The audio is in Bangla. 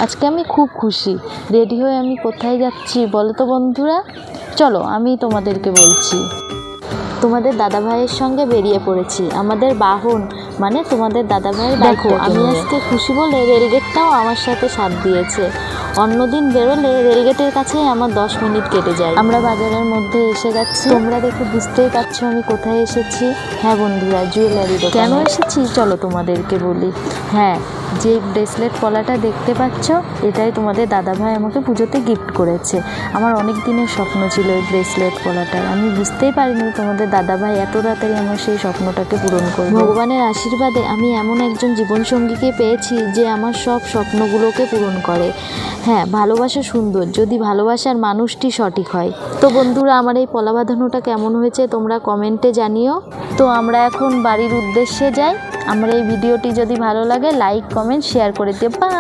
আজকে আমি খুব খুশি। রেডি হয়ে আমি কোথায় যাচ্ছি বলো তো বন্ধুরা? চলো আমি তোমাদেরকে বলছি। তোমাদের দাদাভাইয়ের সঙ্গে বেরিয়ে পড়েছি, আমাদের বাহন মানে তোমাদের দাদাভাইয়ের। দেখো আমি আজকে খুশি বলে রেলগেটটাও আমার সাথে সাথ দিয়েছে। অন্যদিন বেরোলে রেলগেটের কাছেই আমার 10 মিনিট কেটে যায়। আমরা বাজারের মধ্যে এসে গেছি, তোমরা দেখে বুঝতেই পারছো আমি কোথায় এসেছি। হ্যাঁ বন্ধুরা, জুয়েলারি দোকানে। কেন এসেছি চলো তোমাদেরকে বলি। হ্যাঁ, যে ব্রেসলেট পলাটা দেখতে পাচ্ছ এটাই তোমাদের দাদাভাই আমাকে পুজোতে গিফট করেছে। আমার অনেক দিনের স্বপ্ন ছিল এই ব্রেসলেট পলাটার। আমি বুঝতেই পারিনি তোমাদের দাদাভাই এত তাড়াতাড়ি আমার সেই স্বপ্নটাকে পূরণ করবে। ভগবানের আশীর্বাদে আমি এমন একজন জীবনসঙ্গীকে পেয়েছি যে আমার সব স্বপ্নগুলোকে পূরণ করে। হ্যাঁ, ভালোবাসা সুন্দর যদি ভালোবাসার মানুষটি সঠিক হয়। তো বন্ধুরা, আমার এই পলা বাঁধানোটা কেমন হয়েছে তোমরা কমেন্টে জানিও। তো আমরা এখন বাড়ির উদ্দেশ্যে যাই। আমার এই ভিডিওটি যদি ভালো লাগে লাইক কমেন্ট শেয়ার করে দিও। বাই।